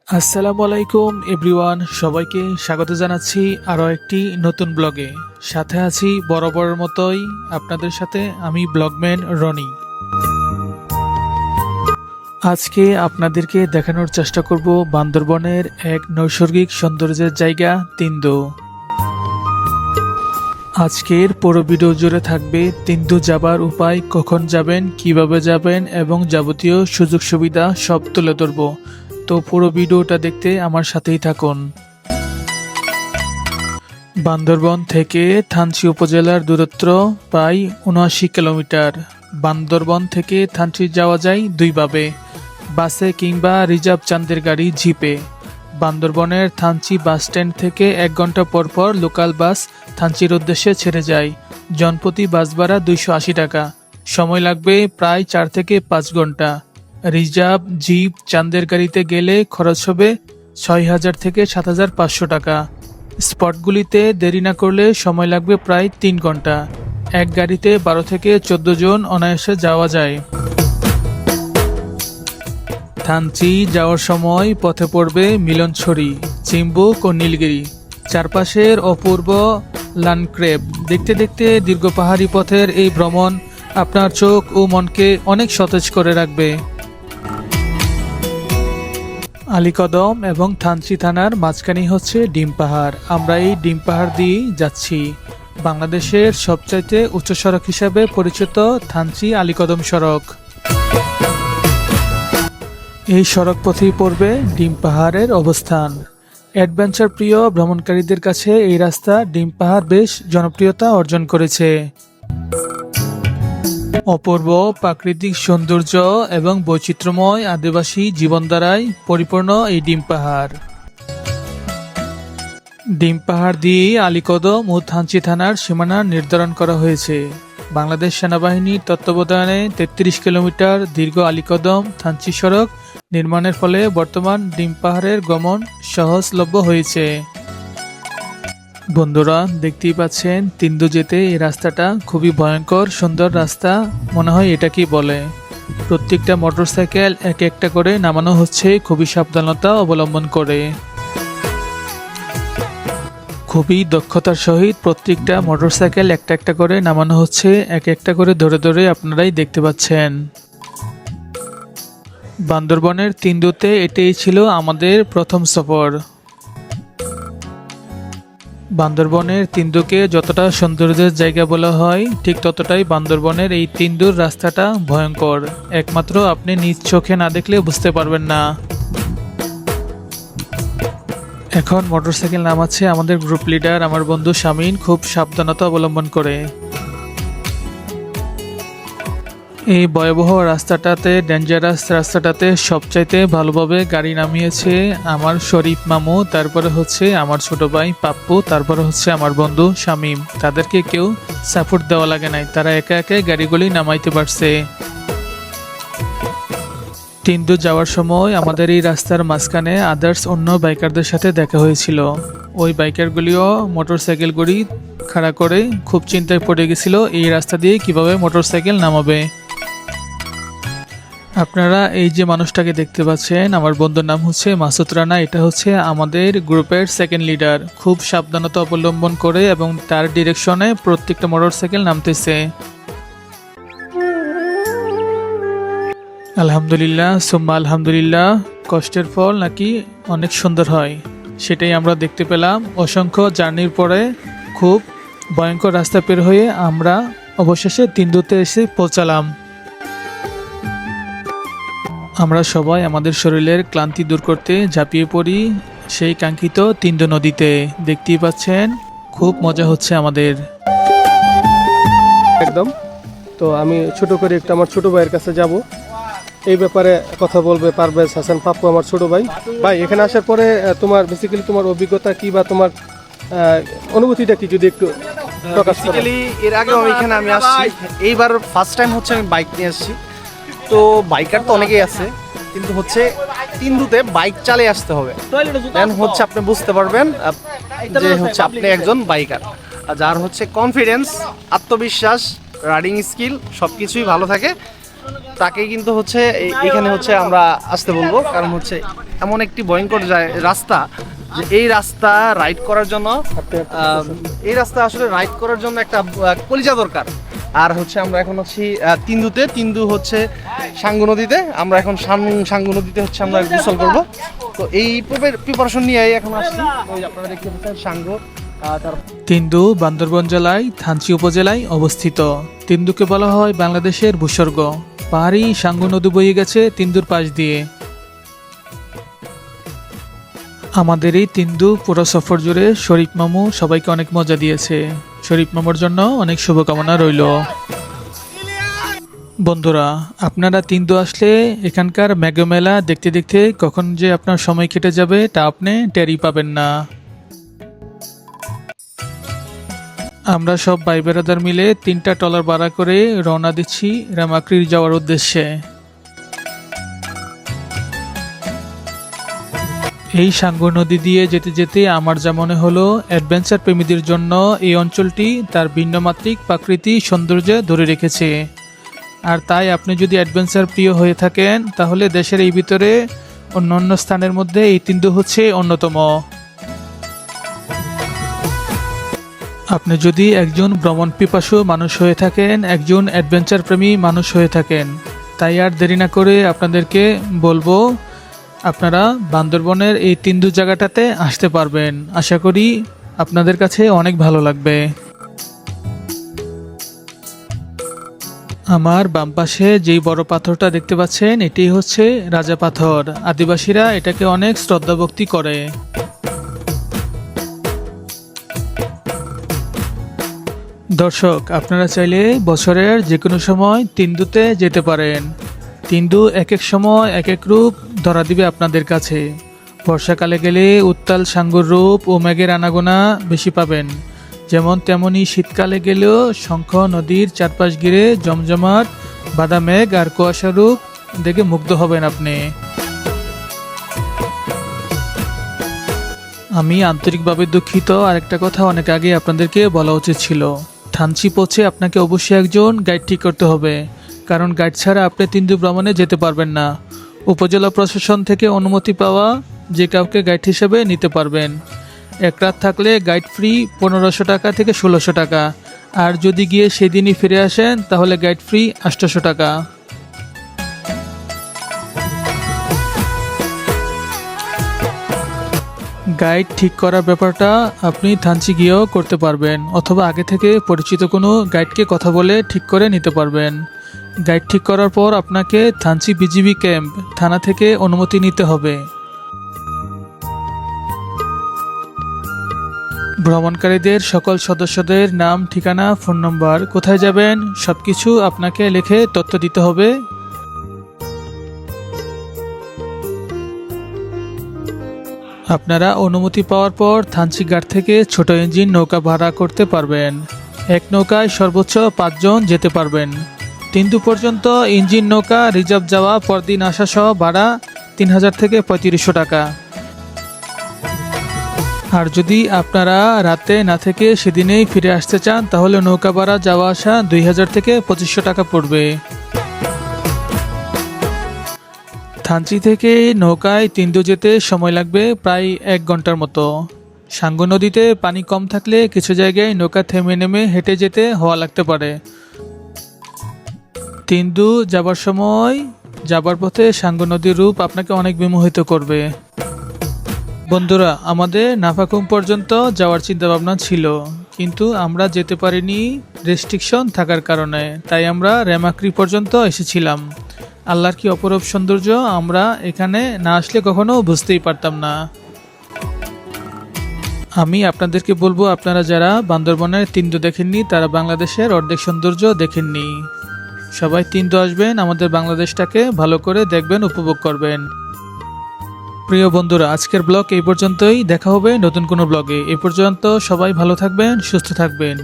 আসসালামু আলাইকুম এভরিওয়ান, সবাইকে স্বাগত জানাচ্ছি আরও একটি নতুন ব্লগে। সাথে আছি বরাবরের মতোই আপনাদের সাথে আমি ব্লগম্যান রনি। আজকে আপনাদেরকে দেখানোর চেষ্টা করব বান্দরবনের এক নৈসর্গিক সৌন্দর্যের জায়গা তিন্দু। আজকের পুরো ভিডিও জুড়ে থাকবে তিন্দু যাবার উপায়, কখন যাবেন, কিভাবে যাবেন এবং যাবতীয় সুযোগ সুবিধা সব তুলে ধরব। তো পুরো ভিডিওটা দেখতে আমার সাথেই থাকুন। বান্দরবন থেকে থানচি উপজেলার দূরত্ব প্রায় ৭৯ কিলোমিটার। বান্দরবন থেকে থানচি যাওয়া যায় দুইভাবে, বাসে কিংবা রিজার্ভ চাঁদের গাড়ি জিপে। বান্দরবনের থানচি বাস স্ট্যান্ড থেকে ১ ঘন্টা পর পর লোকাল বাস থানচির উদ্দেশ্যে ছেড়ে যায়। জনপ্রতি বাস ভাড়া ২৮০ টাকা। সময় লাগবে প্রায় ৪ থেকে ৫ ঘন্টা। রিজার্ভ জিপ চাঁদের গাড়িতে গেলে খরচ হবে ৬,০০০ থেকে ৭,৫০০ টাকা। স্পটগুলিতে দেরি না করলে সময় লাগবে প্রায় ৩ ঘন্টা। এক গাড়িতে ১২ থেকে ১৪ জন অনায়াসে যাওয়া যায়। থানচি যাওয়ার সময় পথে পড়বে মিলনছড়ি, চিম্বুক ও নীলগিরি। চারপাশের অপূর্ব ল্যান্ডস্কেপ দেখতে দেখতে দীর্ঘ পাহাড়ি পথের এই ভ্রমণ আপনার চোখ ও মনকে অনেক সতেজ করে রাখবে। আলীকদম এবং থানচি থানার মাঝখানেই হচ্ছে ডিম পাহাড়। আমরা এই ডিম পাহাড় দিয়েই যাচ্ছি। বাংলাদেশের সবচাইতে উচ্চ সড়ক হিসাবে পরিচিত থানচি আলীকদম সড়ক। এই সড়ক পথেই পড়বে ডিম পাহাড়ের অবস্থান। অ্যাডভেঞ্চার প্রিয় ভ্রমণকারীদের কাছে এই রাস্তা ডিম পাহাড় বেশ জনপ্রিয়তা অর্জন করেছে। অপূর্ব প্রাকৃতিক সৌন্দর্য এবং বৈচিত্র্যময় আদিবাসী জীবনধারায় পরিপূর্ণ এই ডিম পাহাড়। ডিম পাহাড় দিয়ে আলীকদম ও থানচি থানার সীমানা নির্ধারণ করা হয়েছে। বাংলাদেশ সেনাবাহিনীর তত্ত্বাবধানে ৩৩ কিলোমিটার দীর্ঘ আলীকদম থানচি সড়ক নির্মাণের ফলে বর্তমান ডিম পাহাড়ের গমন সহজলভ্য হয়েছে। বন্ধুরা, দেখতেই পাচ্ছেন তিন্দু যেতে এই রাস্তাটা খুবই ভয়ঙ্কর সুন্দর রাস্তা, মনে হয় এটাকেই বলে। প্রত্যেকটা মোটরসাইকেল এক একটা করে নামানো হচ্ছে খুবই সাবধানতা অবলম্বন করে। খুবই দক্ষতার সহিত প্রত্যেকটা মোটরসাইকেল একটা একটা করে নামানো হচ্ছে, এক একটা করে ধরে ধরে আপনারাই দেখতে পাচ্ছেন। বান্দরবনের তিন্দুতে এটাই ছিল আমাদের প্রথম সফর। বান্দরবনের তিন্দুকে যতটা সৌন্দর্যের জায়গা বলা হয়, ঠিক ততটাই বান্দরবনের এই তিন্দুর রাস্তাটা ভয়ঙ্কর। একমাত্র আপনি নিজ চোখে না দেখলে বুঝতে পারবেন না। এখন মোটরসাইকেল নামাচ্ছে আমাদের গ্রুপ লিডার আমার বন্ধু শামিন, খুব সাবধানতা অবলম্বন করে। এই ভয়াবহ রাস্তাটাতে, ডেঞ্জারাস রাস্তাটাতে সবচাইতে ভালোভাবে গাড়ি নামিয়েছে আমার শরীফ মামু, তারপরে হচ্ছে আমার ছোট ভাই পাপ্পু, তারপরে হচ্ছে আমার বন্ধু শামিম। তাদেরকে কেউ সাপোর্ট দেওয়া লাগে নাই, তারা একা একা গাড়িগুলি নামাইতে পারছে। তিন্দু যাওয়ার সময় আমাদের এই রাস্তার মাঝখানে আদার্স অন্য বাইকারদের সাথে দেখা হয়েছিল। ওই বাইকারগুলিও মোটরসাইকেলগুলি খাড়া করে খুব চিন্তায় পড়ে গেছিল এই রাস্তা দিয়ে কিভাবে মোটরসাইকেল নামাবে। আপনারা এই যে মানুষটাকে দেখতে পাচ্ছেন, আমার বন্ধুর নাম হচ্ছে মাসুদ রানা। এটা হচ্ছে আমাদের গ্রুপের সেকেন্ড লিডার। খুব সাবধানতা অবলম্বন করে এবং তার ডিরেকশনে প্রত্যেকটা মোটরসাইকেল নামতেছে। আলহামদুলিল্লাহ সুম্মা আলহামদুলিল্লাহ, কষ্টের ফল নাকি অনেক সুন্দর হয়, সেটাই আমরা দেখতে পেলাম। অসংখ্য জার্নির পরে খুব ভয়ঙ্কর রাস্তা পের হয়ে আমরা অবশেষে তিন্দুতে এসে পৌঁছালাম। আমরা সবাই আমাদের শরীরের ক্লান্তি দূর করতে ঝাঁপিয়ে পড়ি সেই কাঙ্ক্ষিত তিন্দু নদীতে। দেখতেই পাচ্ছেন খুব মজা হচ্ছে আমাদের একদম। তো আমি ছোট করে একটা আমার ছোট ভাইয়ের কাছে যাব, এই ব্যাপারে কথা বলবে পারভেজ হাসান পাপ্পু, আমার ছোট ভাই। ভাই, এখানে আসার পরে তোমার বেসিক্যালি তোমার অভিজ্ঞতা কি বা তোমার অনুভূতিটা কি যদি একটু প্রকাশ করো। বেসিক্যালি এর আগে আমি আসছি, এইবার ফার্স্ট টাইম হচ্ছে আমি বাইক নিয়ে আসছি। তো বাইকার তো অনেকেই আছে, কিন্তু হচ্ছে তিন্দুতে বাইক চালিয়ে আসতে হবে, দেন হচ্ছে আপনি বুঝতে পারবেন যে হচ্ছে আপনি একজন বাইকার। আর যার হচ্ছে কনফিডেন্স, আত্মবিশ্বাস, রাইডিং স্কিল সব কিছুই ভালো থাকে, তাকে কিন্তু হচ্ছে এখানে হচ্ছে আমরা আসতে বলবো, কারণ হচ্ছে এমন একটি ভয়ঙ্কর রাস্তা যে এই রাস্তা রাইড করার জন্য এই রাস্তা আসলে রাইড করার জন্য একটা কলিজা দরকার। আর হচ্ছে আমরা এখন হচ্ছি তিন্দু হচ্ছে সাঙ্গু নদীতে, আমরা এখন সাঙ্গু নদীতে হচ্ছে আমরা গোসল করব। তো এই প্রিপারেশন নিয়ে এখন আসছি, ওই আপনারা দেখতে পাচ্ছেন সাঙ্গু। তিন্দু বান্দরবান জেলায় থানচি উপজেলায় অবস্থিত। তিন্দুকে বলা হয় বাংলাদেশের ভূস্বর্গ। পাহাড়ি সাঙ্গু নদী বয়ে গেছে তিন্দুর পাশ দিয়ে। আমাদের এই তিন্দু পুরো সফর জুড়ে শরীফ মামু সবাইকে অনেক মজা দিয়েছে। শরীফ মামুর জন্য অনেক শুভকামনা রইল। বন্ধুরা, আপনারা তিন্দু আসলে এখানকার মেঘমেলা দেখতে দেখতে কখন যে আপনার সময় কেটে যাবে তা আপনি টেরই পাবেন না। আমরা সব ভাই বেড়াদার মিলে 3টা ট্রলার ভাড়া করে রওনা দিচ্ছি রেমাক্রির যাওয়ার উদ্দেশ্যে। এই সাঙ্গু নদী দিয়ে যেতে যেতে আমার যা মনে হলো, অ্যাডভেঞ্চার প্রেমীদের জন্য এই অঞ্চলটি তার ভিন্নমাত্রিক প্রাকৃতিক সৌন্দর্য ধরে রেখেছে। আর তাই আপনি যদি অ্যাডভেঞ্চার প্রিয় হয়ে থাকেন, তাহলে দেশের এই ভিতরে অন্যান্য স্থানের মধ্যে এই তিন্দু হচ্ছে অন্যতম। আপনি যদি একজন ভ্রমণ পিপাসু মানুষ হয়ে থাকেন, একজন অ্যাডভেঞ্চার প্রেমী মানুষ হয়ে থাকেন, তাই আর দেরি না করে আপনাদেরকে বলবো আপনারা বান্দরবনের এই তিন্দু জায়গাটাতে আসতে পারবেন। আশা করি আপনাদের কাছে অনেক ভালো লাগবে। আমার বাম পাশে যেই বড় পাথরটা দেখতে পাচ্ছেন, এটি হচ্ছে রাজা পাথর। আদিবাসীরা এটাকে অনেক শ্রদ্ধা ভক্তি করে। দর্শক, আপনারা চাইলে বছরের যে কোনো সময় তিন্দুতে যেতে পারেন। তিন্দু এক এক সময় এক এক রূপ ধরা দিবে আপনাদের কাছে। বর্ষাকালে গেলে উত্তাল সাঙ্গুর রূপ ও মেঘের আনাগোনা বেশি পাবেন, যেমন তেমনি শীতকালে গেলেও শঙ্খ নদীর চারপাশ ঘিরে জমজমাট বাদা মেঘ আর কুয়াশা রূপ দেখে মুগ্ধ হবেন আপনি। আমি আন্তরিকভাবে দুঃখিত, আরেকটা কথা অনেক আগে আপনাদেরকে বলা উচিত ছিল। থানচি পৌঁছে আপনাকে অবশ্যই একজন গাইড ঠিক করতে হবে, কারণ গাইড ছাড়া আপনি তিন্দু ভ্রমণে যেতে পারবেন না। উপজেলা প্রশাসন থেকে অনুমতি পাওয়া যে কাউকে গাইড হিসেবে নিতে পারবেন। এক রাত থাকলে গাইড ফ্রি 1500 টাকা থেকে 1600 টাকা, আর যদি গিয়ে সেদিনই ফিরে আসেন তাহলে গাইড ফ্রি 800 টাকা। গাইড ঠিক করার ব্যাপারটা আপনি থানচি গিয়েও করতে পারবেন, অথবা আগে থেকে পরিচিত কোনো গাইডকে কথা বলে ঠিক করে নিতে পারবেন। গাইড ঠিক করার পর আপনাকে থানচি বিজিবি ক্যাম্প থানা থেকে অনুমতি নিতে হবে। ভ্রমণকারীদের সকল সদস্যদের নাম, ঠিকানা, ফোন নম্বর, কোথায় যাবেন সবকিছু আপনাকে লিখে তথ্য দিতে হবে। আপনারা অনুমতি পাওয়ার পর থানচি ঘাট থেকে ছোট ইঞ্জিন নৌকা ভাড়া করতে পারবেন। এক নৌকায় সর্বোচ্চ 5 জন যেতে পারবেন। তিন্দু পর্যন্ত ইঞ্জিন নৌকা রিজার্ভ যাওয়া পরদিন আসা সহ ভাড়া 3000 থেকে 3500 টাকা। আর যদি আপনারা রাতে না থেকে সেদিনেই ফিরে আসতে চান, তাহলে নৌকা ভাড়া যাওয়া আসা 2000 থেকে 2500 টাকা পড়বে। থানচি থেকে নৌকায় তিন্দু যেতে সময় লাগবে প্রায় 1 ঘন্টার মতো। সাঙ্গু নদীতে পানি কম থাকলে কিছু জায়গায় নৌকা থেমে নেমে হেঁটে যেতে হওয়া লাগতে পারে। তিন্দু যাবার সময় যাবার পথে সাঙ্গু নদীর রূপ আপনাকে অনেক বিমোহিত করবে। বন্ধুরা, আমাদের নাফাকুম পর্যন্ত যাওয়ার চিন্তা ভাবনা ছিল, কিন্তু আমরা যেতে পারিনি রেস্ট্রিকশন থাকার কারণে। তাই আমরা রেমাক্রি পর্যন্ত এসেছিলাম। আল্লাহর কি অপরূপ সৌন্দর্য, আমরা এখানে না আসলে কখনো বুঝতেই পারতাম না। আমি আপনাদেরকে বলবো, আপনারা যারা বান্দরবনের তিন্দু দেখেননি তারা বাংলাদেশের অর্ধেক সৌন্দর্য দেখেননি। সবাই তিন্দু আসবেন, আমাদের বাংলাদেশটাকে ভালো করে দেখবেন, উপভোগ করবেন। প্রিয় বন্ধুরা, আজকের ব্লগ এই পর্যন্তই। দেখা হবে নতুন কোনো ব্লগে। এ পর্যন্ত সবাই ভালো থাকবেন, সুস্থ থাকবেন।